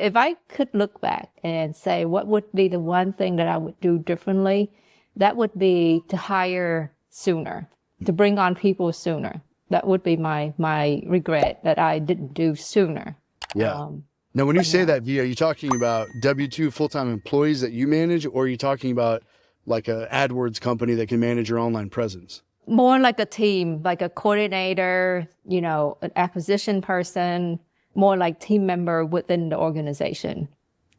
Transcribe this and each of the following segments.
If I could look back and say, what would be the one thing that I would do differently? That would be to hire sooner, to bring on people sooner. That would be my regret, that I didn't do sooner. Yeah. Now, when you say that, V, are you talking about W-2 full-time employees that you manage, or are you talking about like a AdWords company that can manage your online presence? More like a team, like a coordinator, an acquisition person, more like team member within the organization.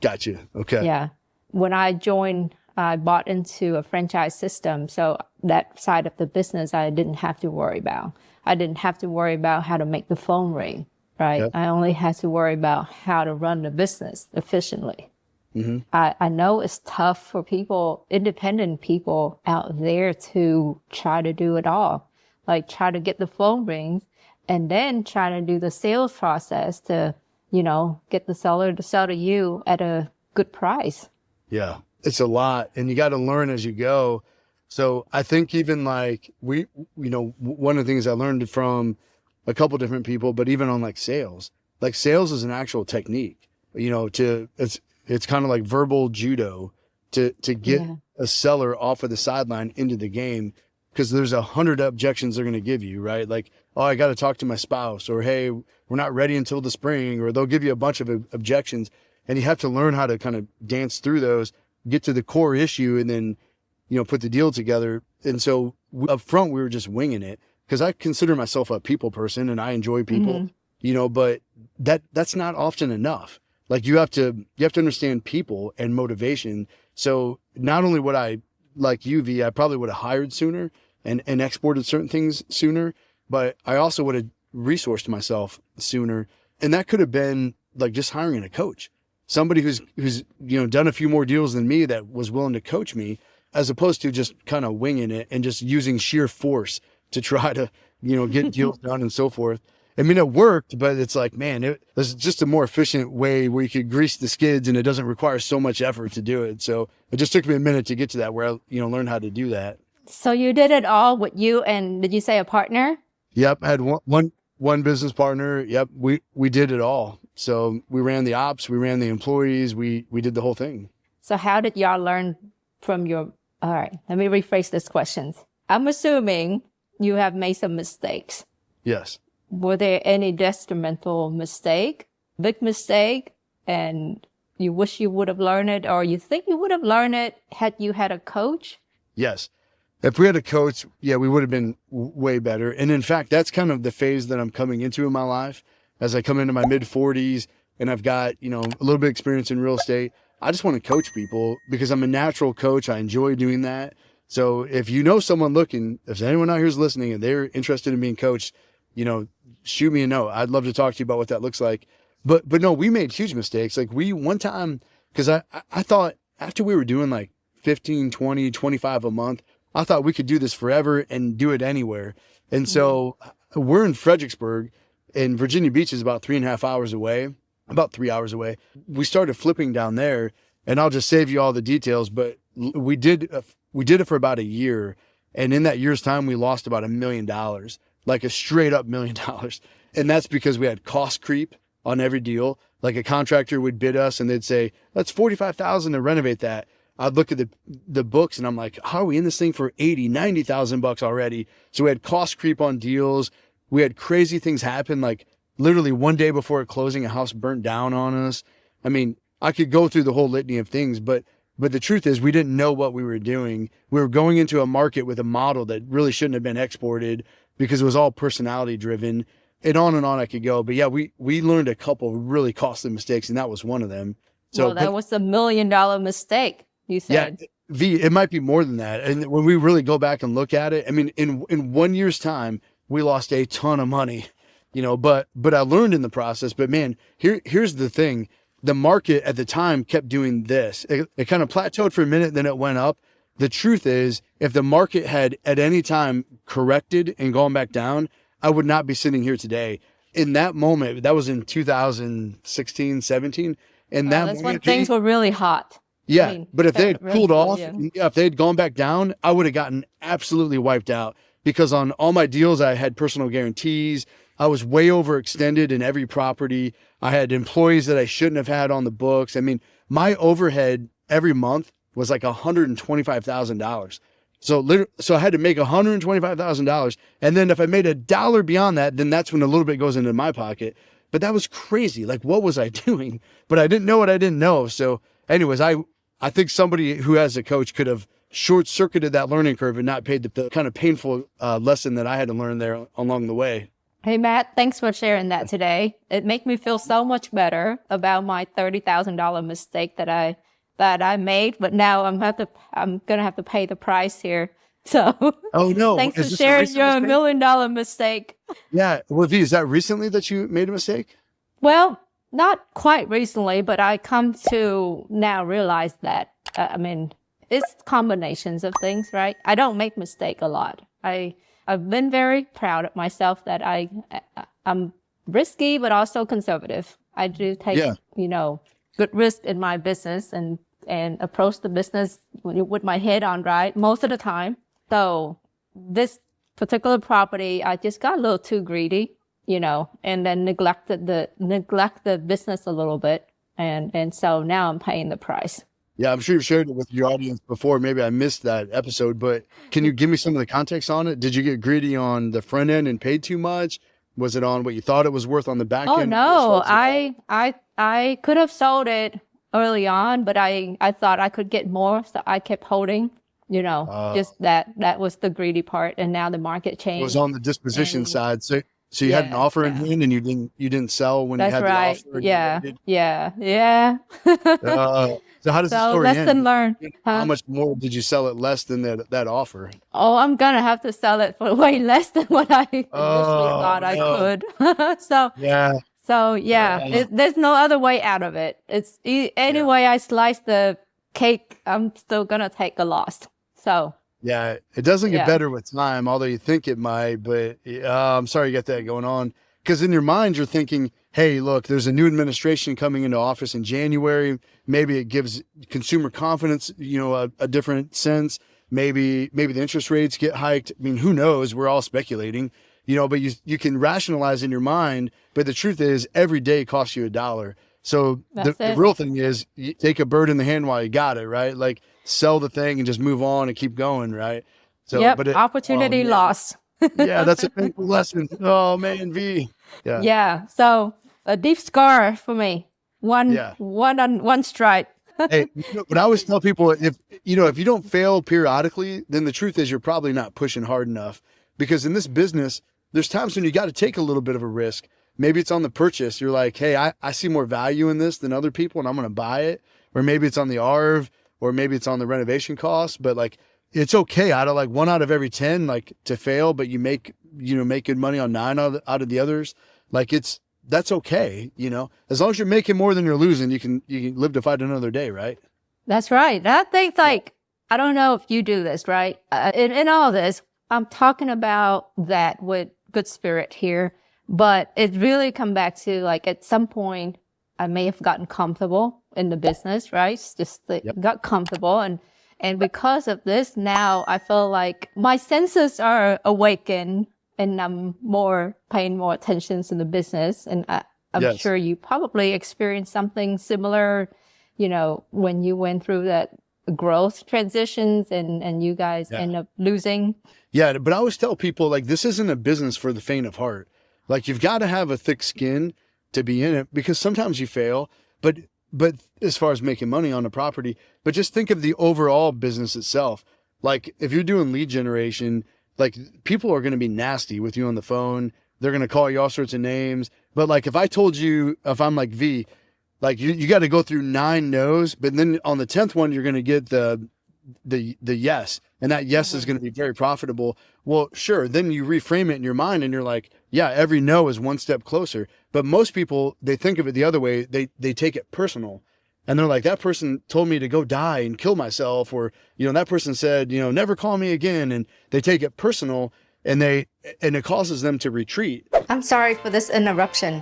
Gotcha. Okay. Yeah. When I joined, I bought into a franchise system. So that side of the business, I didn't have to worry about. I didn't have to worry about how to make the phone ring, right? Yep. I only had to worry about how to run the business efficiently. Mm-hmm. I know it's tough for people, independent people out there, to try to do it all, like try to get the phone rings and then try to do the sales process to, get the seller to sell to you at a good price. Yeah, it's a lot, and you got to learn as you go. So I think even like one of the things I learned from a couple different people, but even on like sales is an actual technique, it's kind of like verbal judo to get a seller off of the sideline into the game, because there's 100 objections they're going to give you, right? Like, oh, I got to talk to my spouse, or, hey, we're not ready until the spring, or they'll give you a bunch of objections, and you have to learn how to kind of dance through those, get to the core issue, and then, put the deal together. And so up front, we were just winging it, because I consider myself a people person and I enjoy people, but that's not often enough. Like you have to understand people and motivation. So not only would I, like you, V, I probably would have hired sooner and exported certain things sooner, but I also would have resourced myself sooner. And that could have been like just hiring a coach, somebody who's done a few more deals than me, that was willing to coach me, as opposed to just kind of winging it and just using sheer force to try to, get deals done and so forth. I mean, it worked, but it's like, man, there's just a more efficient way where you could grease the skids and it doesn't require so much effort to do it. So it just took me a minute to get to that, where I, learned how to do that. So you did it all with you and, did you say a partner? Yep. I had one business partner. Yep. We did it all. So we ran the ops, we ran the employees, we did the whole thing. So how did y'all learn from all right, let me rephrase this question. I'm assuming you have made some mistakes. Yes. Were there any detrimental mistake, big mistake, and you wish you would have learned it, or you think you would have learned it had you had a coach? Yes. If we had a coach, we would have been way better. And in fact, that's kind of the phase that I'm coming into in my life as I come into my mid 40s and I've got, a little bit of experience in real estate. I just want to coach people because I'm a natural coach. I enjoy doing that. So if you know someone looking, if anyone out here is listening and they're interested in being coached, shoot me a note. I'd love to talk to you about what that looks like. But no, we made huge mistakes. Like one time, because I thought after we were doing like 15, 20, 25 a month, I thought we could do this forever and do it anywhere. And so we're in Fredericksburg, and Virginia Beach is about 3.5 hours away, about 3 hours away. We started flipping down there, and I'll just save you all the details, but we did it for about a year. And in that year's time, we lost about $1 million, like a straight up $1 million. And that's because we had cost creep on every deal. Like a contractor would bid us and they'd say, that's $45,000 to renovate that. I'd look at the books and I'm like, how are we in this thing for $80,000-$90,000 already? So we had cost creep on deals. We had crazy things happen. Like literally one day before closing, a house burnt down on us. I mean, I could go through the whole litany of things, but the truth is we didn't know what we were doing. We were going into a market with a model that really shouldn't have been exported because it was all personality driven, and on I could go. But yeah, we learned a couple really costly mistakes, and that was one of them. So well, that was $1 million mistake, you said. Yeah, V, it might be more than that. And when we really go back and look at it, I mean, in 1 year's time, we lost a ton of money, but I learned in the process. But man, here's the thing. The market at the time kept doing this. It kind of plateaued for a minute, then it went up. The truth is, if the market had at any time corrected and gone back down, I would not be sitting here today. In that moment, that was in 2016, 17. And that's when things were really hot. Yeah, but if they had cooled off, if they had gone back down, I would have gotten absolutely wiped out, because on all my deals, I had personal guarantees. I was way overextended in every property. I had employees that I shouldn't have had on the books. I mean, my overhead every month was like $125,000. So I had to make $125,000. And then if I made $1 beyond that, then that's when a little bit goes into my pocket. But that was crazy. Like, what was I doing? But I didn't know what I didn't know. So anyways, I think somebody who has a coach could have short-circuited that learning curve and not paid the kind of painful lesson that I had to learn there along the way. Hey, Matt, thanks for sharing that today. It made me feel so much better about my $30,000 mistake that I made, but now I'm gonna have to pay the price here. So, oh no! Thanks for sharing your $1 million mistake. Yeah, well, V, is that recently that you made a mistake? Well, not quite recently, but I come to now realize that I mean, it's combinations of things, right? I don't make mistake a lot. I've been very proud of myself that I'm risky, but also conservative. I do take, good risk in my business and approach the business with my head on right most of the time. So this particular property, I just got a little too greedy, and then neglect the business a little bit. And so now I'm paying the price. Yeah, I'm sure you've shared it with your audience before. Maybe I missed that episode, but can you give me some of the context on it? Did you get greedy on the front end and paid too much? Was it on what you thought it was worth on the back end? Oh no, I could have sold it early on, but I thought I could get more, so I kept holding. Just that was the greedy part, and now the market changed. It was on the disposition side, so you had an offer in hand, and you didn't sell when you had the offer. Yeah. So how does the story lesson end? learned. How much more did you sell it less than that offer? Oh, I'm gonna have to sell it for way less than what I initially thought I could. There's no other way out of it. It's any way I slice the cake, I'm still gonna take a loss. So yeah, it doesn't get better with time, although you think it might. But I'm sorry you got that going on, because in your mind you're thinking, hey, look, there's a new administration coming into office in January. Maybe it gives consumer confidence, a different sense. Maybe the interest rates get hiked. I mean, who knows? We're all speculating, but you can rationalize in your mind. But the truth is, every day costs you $1. So the real thing is, you take a bird in the hand while you got it, right? Like, sell the thing and just move on and keep going, right? So, opportunity lost. Yeah, that's a painful lesson. Oh man, V. Yeah. So a deep scar for me. One strike. Hey, but I always tell people, if you don't fail periodically, then the truth is you're probably not pushing hard enough. Because in this business, there's times when you got to take a little bit of a risk. Maybe it's on the purchase. You're like, hey, I see more value in this than other people, and I'm going to buy it. Or maybe it's on the ARV, or maybe it's on the renovation cost. But like, it's okay out of like 1 out of every 10, like, to fail, but you make good money on 9 out of the others. Like, that's okay. As long as you're making more than you're losing, you can live to fight another day, right? That's right. I think, I don't know if you do this, right? In all this, I'm talking about that with good spirit here, but it really come back to, like, at some point I may have gotten comfortable in the business, right? Got comfortable, and because of this, now I feel like my senses are awakened, and I'm paying more attention to the business. And I'm sure you probably experienced something similar, when you went through that growth transitions and you guys end up losing. Yeah, but I always tell people, like, this isn't a business for the faint of heart. Like, you've got to have a thick skin to be in it, because sometimes you fail, but as far as making money on a property, but just think of the overall business itself. Like, if you're doing lead generation, like, people are going to be nasty with you on the phone. They're going to call you all sorts of names. But like, if I told you, if I'm like, V, like, you got to go through 9 no's, but then on the 10th one, you're going to get the yes. And that yes is going to be very profitable. Well, sure. Then you reframe it in your mind and you're like, yeah, every no is one step closer. But most people, they think of it the other way. They take it personal. And they're like, that person told me to go die and kill myself. Or, that person said, never call me again. And they take it personal, and it causes them to retreat. I'm sorry for this interruption.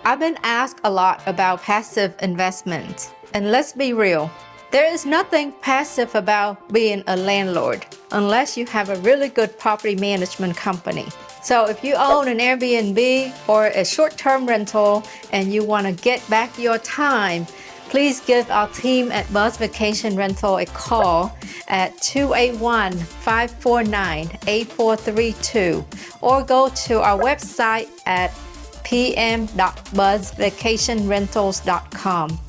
I've been asked a lot about passive investment. And let's be real. There is nothing passive about being a landlord unless you have a really good property management company. So if you own an Airbnb or a short-term rental and you want to get back your time, please give our team at Buzz Vacation Rental a call at 281-549-8432 or go to our website at pm.buzzvacationrentals.com.